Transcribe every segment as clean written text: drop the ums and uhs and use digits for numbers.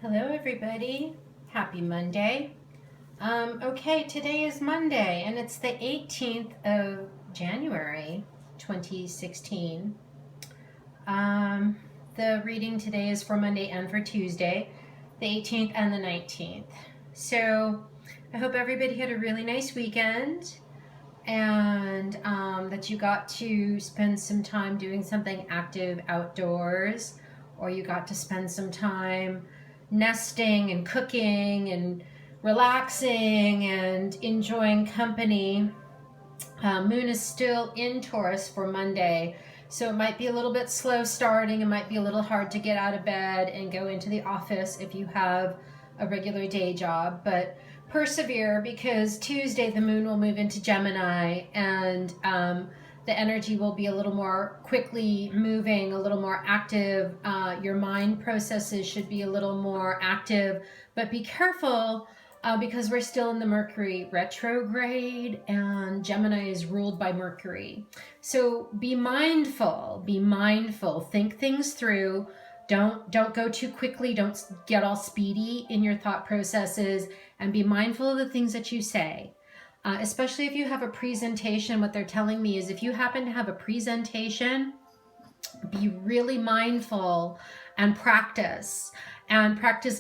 Hello everybody, happy Monday. Okay, today is Monday and it's the 18th of January 2016. The reading today is for Monday and for Tuesday, the 18th and the 19th. So I hope everybody had a really nice weekend and that you got to spend some time doing something active outdoors, or you got to spend some time nesting and cooking and relaxing and enjoying company. Moon is still in Taurus for Monday, so it might be a little bit slow starting. It might be a little hard to get out of bed and go into the office if you have a regular day job, but persevere, because Tuesday the moon will move into Gemini, and the energy will be a little more quickly moving, a little more active. Your mind processes should be a little more active, but be careful because we're still in the Mercury retrograde, and Gemini is ruled by Mercury. So be mindful, think things through. Don't go too quickly. Don't get all speedy in your thought processes, and be mindful of the things that you say. Especially if you have a presentation. What they're telling me is if you happen to have a presentation, be really mindful and practice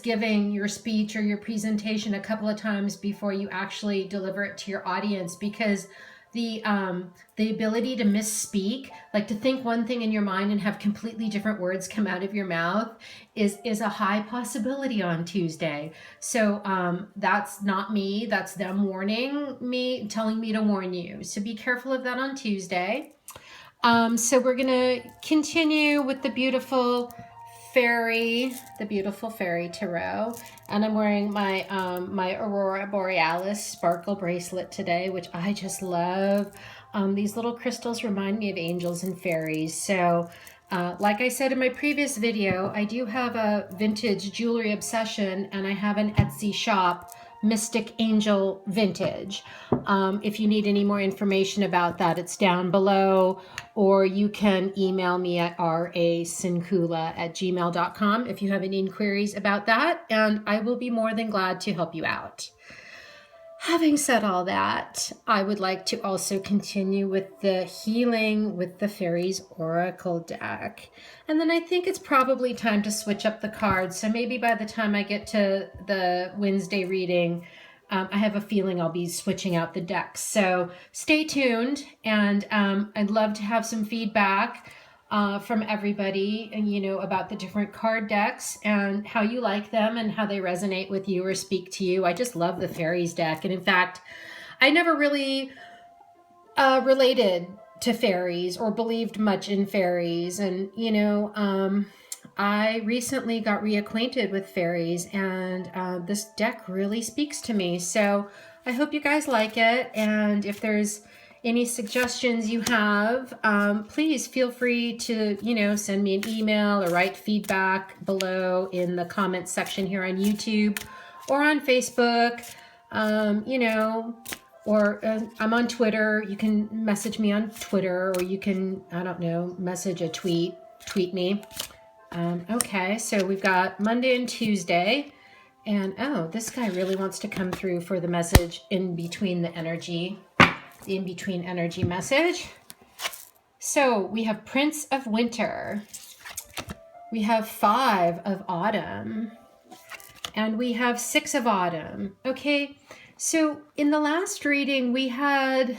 giving your speech or your presentation a couple of times before you actually deliver it to your audience, because the ability to misspeak, like to think one thing in your mind and have completely different words come out of your mouth, is a high possibility on Tuesday. So that's not me, that's them warning me, telling me to warn you. So be careful of that on Tuesday. So we're gonna continue with the beautiful fairy tarot, and I'm wearing my my Aurora Borealis sparkle bracelet today, which I just love. These little crystals remind me of angels and fairies. So like I said in my previous video, I do have a vintage jewelry obsession, and I have an Etsy shop, Mystic Angel Vintage. If you need any more information about that, it's down below, or you can email me at RASinkula@gmail.com if you have any inquiries about that, and I will be more than glad to help you out. Having said all that, I would like to also continue with the healing with the Fairies Oracle deck. And then I think it's probably time to switch up the cards. So maybe by the time I get to the Wednesday reading, I have a feeling I'll be switching out the decks. So stay tuned, and I'd love to have some feedback from everybody, and about the different card decks and how you like them and how they resonate with you or speak to you. I just love the Fairies deck, and in fact, I never really related to fairies or believed much in fairies, and I recently got reacquainted with fairies, and this deck really speaks to me. So I hope you guys like it, and if there's any suggestions you have, please feel free to, send me an email or write feedback below in the comments section here on YouTube or on Facebook, or I'm on Twitter. You can message me on Twitter, or you can, message a tweet me. Okay, so we've got Monday and Tuesday, and this guy really wants to come through for the message in between the energy. The in-between energy message. So we have Prince of Winter, we have 5 of Autumn, and we have 6 of Autumn. Okay, so in the last reading we had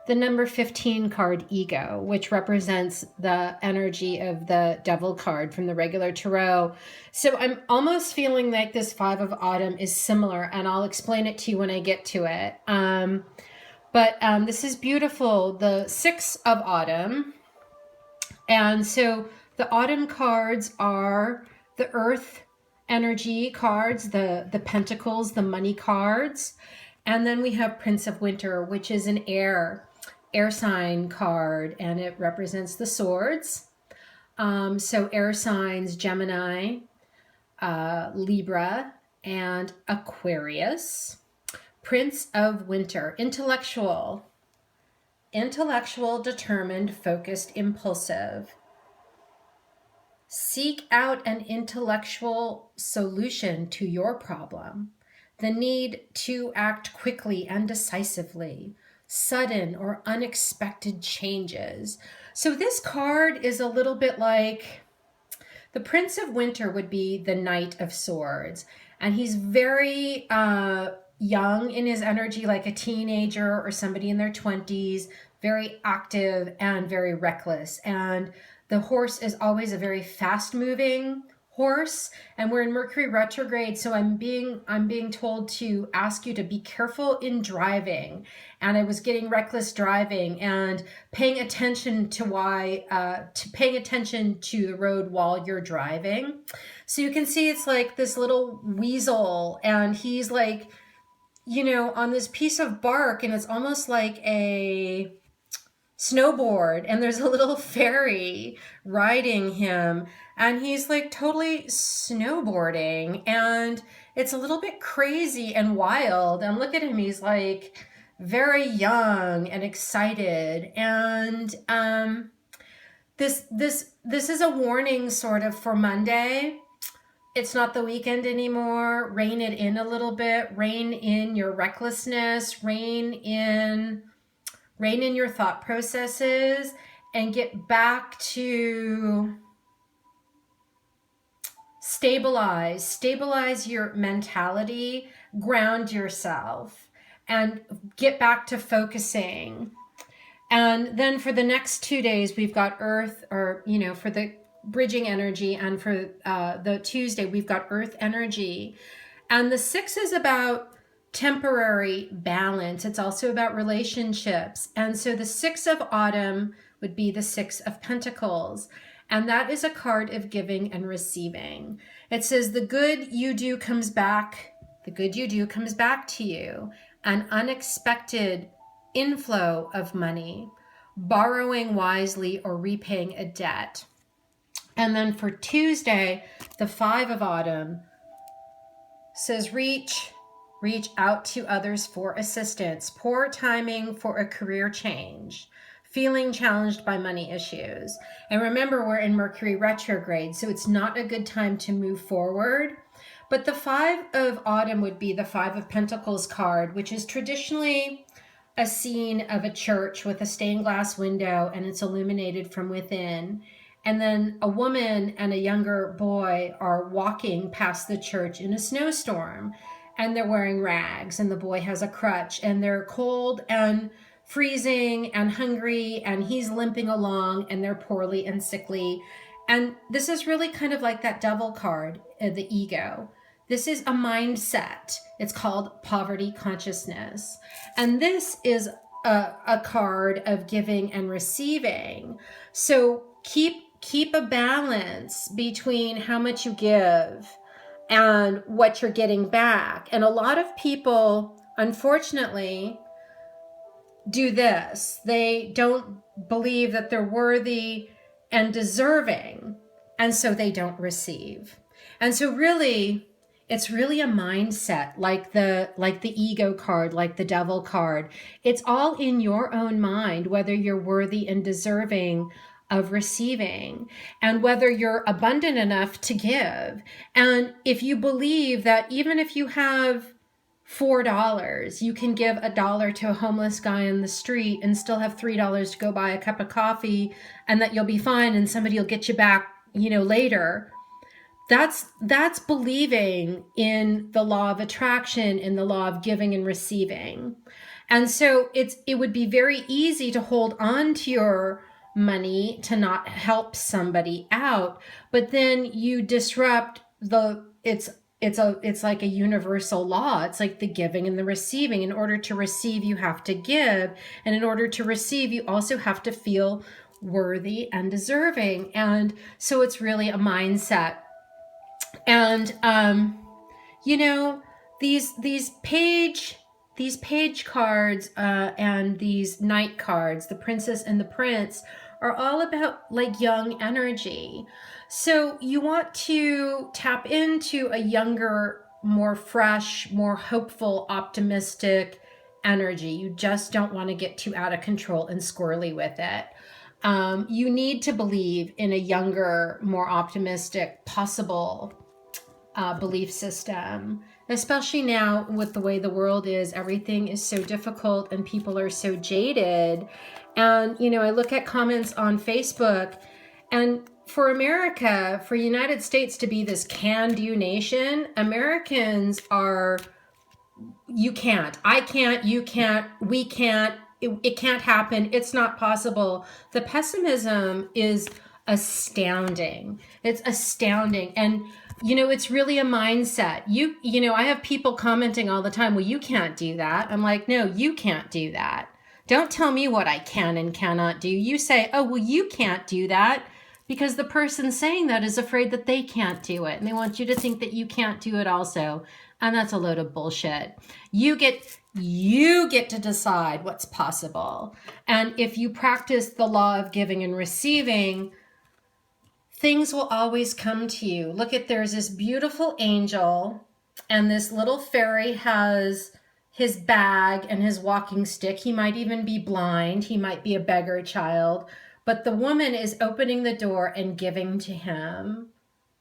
the number 15 card, Ego, which represents the energy of the Devil card from the regular tarot. So I'm almost feeling like this 5 of Autumn is similar, and I'll explain it to you when I get to it. But this is beautiful, the 6 of Autumn. And so the Autumn cards are the Earth energy cards, the Pentacles, the money cards. And then we have Prince of Winter, which is an air sign card, and it represents the swords. So air signs, Gemini, Libra, and Aquarius. Prince of Winter, intellectual, determined, focused, impulsive. Seek out an intellectual solution to your problem. The need to act quickly and decisively. Sudden or unexpected changes. So this card is a little bit like the Prince of Winter would be the Knight of Swords. And he's very young in his energy, like a teenager or somebody in their 20s, very active and very reckless. And the horse is always a very fast moving horse, and we're in Mercury retrograde, so I'm being told to ask you to be careful in driving. And I was getting reckless driving and paying attention to paying attention to the road while you're driving. So you can see it's like this little weasel, and he's like, on this piece of bark, and it's almost like a snowboard, and there's a little fairy riding him, and he's like totally snowboarding, and it's a little bit crazy and wild. And look at him, he's like very young and excited. And this is a warning sort of for Monday. It's not the weekend anymore. Rein it in a little bit. Rein in your recklessness. Rein in your thought processes, and get back to stabilize your mentality, ground yourself, and get back to focusing. And then for the next 2 days, we've got Earth, or for the bridging energy, and for the Tuesday, we've got Earth energy. And the 6 is about temporary balance. It's also about relationships. And so the 6 of autumn would be the 6 of Pentacles. And that is a card of giving and receiving. It says the good you do comes back. The good you do comes back to you. An unexpected inflow of money, borrowing wisely, or repaying a debt. And then for Tuesday, the 5 of autumn says reach out to others for assistance. Poor timing for a career change. Feeling challenged by money issues. And remember, we're in Mercury retrograde, so it's not a good time to move forward. But the 5 of autumn would be the 5 of Pentacles card, which is traditionally a scene of a church with a stained glass window, and it's illuminated from within. And then a woman and a younger boy are walking past the church in a snowstorm, and they're wearing rags, and the boy has a crutch, and they're cold and freezing and hungry, and he's limping along, and they're poorly and sickly. And this is really kind of like that devil card, the ego. This is a mindset. It's called poverty consciousness. And this is a card of giving and receiving. So keep a balance between how much you give and what you're getting back. And a lot of people, unfortunately, do this. They don't believe that they're worthy and deserving, and so they don't receive. And so really, it's really a mindset, like the ego card, like the devil card. It's all in your own mind, whether you're worthy and deserving of receiving, and whether you're abundant enough to give. And if you believe that even if you have $4, you can give $1 to a homeless guy on the street and still have $3 to go buy a cup of coffee, and that you'll be fine and somebody will get you back, later. That's believing in the law of attraction, in the law of giving and receiving. And so it would be very easy to hold on to your money to not help somebody out, but then you disrupt it's like a universal law. It's like the giving and the receiving. In order to receive, you have to give, and in order to receive, you also have to feel worthy and deserving. And so it's really a mindset. And these page cards and these knight cards, the princess and the prince, are all about like young energy. So you want to tap into a younger, more fresh, more hopeful, optimistic energy. You just don't want to get too out of control and squirrely with it. You need to believe in a younger, more optimistic, possible belief system, especially now with the way the world is. Everything is so difficult and people are so jaded. And, you know, I look at comments on Facebook, and for America, for United States to be this can-do nation, Americans are, you can't, I can't, you can't, we can't, it can't happen, it's not possible. The pessimism is astounding. It's astounding. And you know, it's really a mindset. You know, I have people commenting all the time, well, you can't do that. I'm like, no, you can't do that. Don't tell me what I can and cannot do. You say, oh, well, you can't do that, because the person saying that is afraid that they can't do it. And they want you to think that you can't do it also. And that's a load of bullshit. You get to decide what's possible. And if you practice the law of giving and receiving, things will always come to you. Look at, there's this beautiful angel, and this little fairy has his bag and his walking stick. He might even be blind. He might be a beggar child. But the woman is opening the door and giving to him.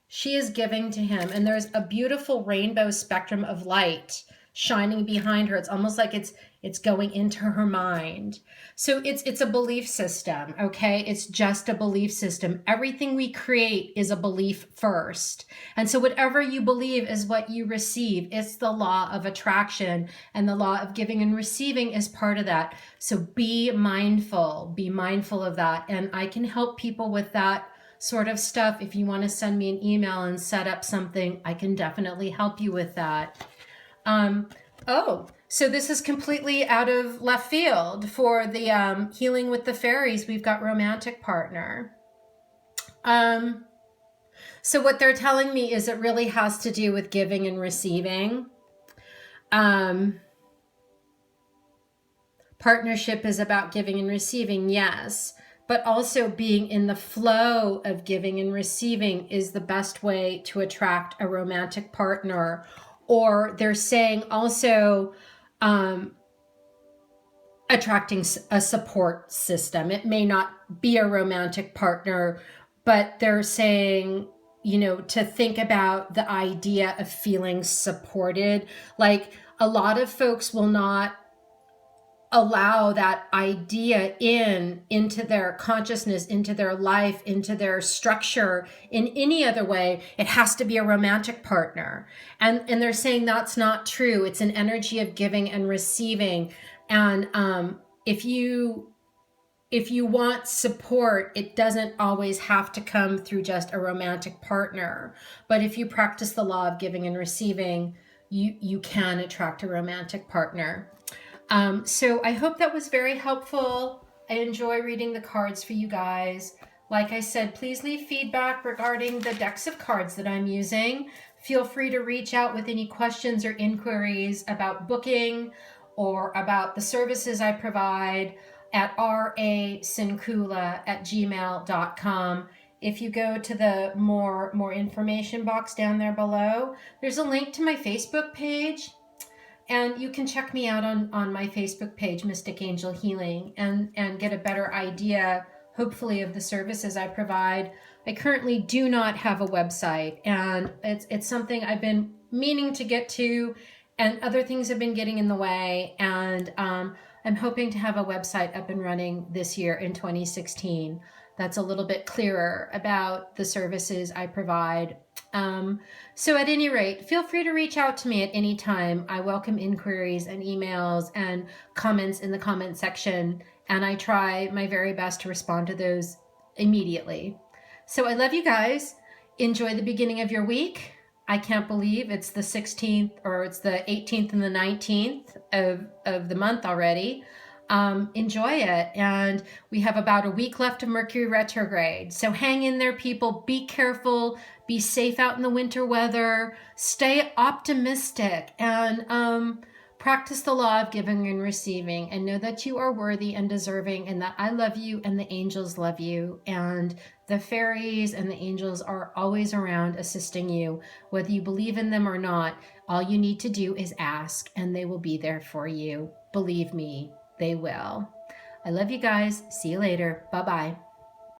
She is giving to him. And there's a beautiful rainbow spectrum of light shining behind her. It's almost like it's going into her mind. So it's a belief system, okay? It's just a belief system. Everything we create is a belief first. And so whatever you believe is what you receive. It's the law of attraction, and the law of giving and receiving is part of that. So be mindful of that. And I can help people with that sort of stuff. If you want to send me an email and set up something, I can definitely help you with that. So this is completely out of left field. For the healing with the fairies, we've got romantic partner. So what they're telling me is it really has to do with giving and receiving. Partnership is about giving and receiving, yes, but also being in the flow of giving and receiving is the best way to attract a romantic partner. Or they're saying also attracting a support system. It may not be a romantic partner, but they're saying, you know, to think about the idea of feeling supported. Like, a lot of folks will not allow that idea into their consciousness, into their life, into their structure in any other way. It has to be a romantic partner. And they're saying that's not true. It's an energy of giving and receiving. And if you want support, it doesn't always have to come through just a romantic partner. But if you practice the law of giving and receiving, you can attract a romantic partner. So I hope that was very helpful. I enjoy reading the cards for you guys. Like I said, please leave feedback regarding the decks of cards that I'm using. Feel free to reach out with any questions or inquiries about booking or about the services I provide at RASinkula@gmail.com. If you go to the more information box down there below, there's a link to my Facebook page. And you can check me out on my Facebook page, Mystic Angel Healing, and get a better idea, hopefully, of the services I provide. I currently do not have a website, and it's something I've been meaning to get to, and other things have been getting in the way. And I'm hoping to have a website up and running this year in 2016. That's a little bit clearer about the services I provide. So at any rate, feel free to reach out to me at any time. I welcome inquiries and emails and comments in the comment section, and I try my very best to respond to those immediately. So I love you guys. Enjoy the beginning of your week. I can't believe it's the 16th, or it's the 18th and the 19th of the month already. Enjoy it. And we have about a week left of Mercury Retrograde. So hang in there, people. Be careful. Be safe out in the winter weather. Stay optimistic, and practice the law of giving and receiving, and know that you are worthy and deserving, and that I love you and the angels love you, and the fairies and the angels are always around assisting you. Whether you believe in them or not, all you need to do is ask, and they will be there for you. Believe me, they will. I love you guys. See you later. Bye-bye.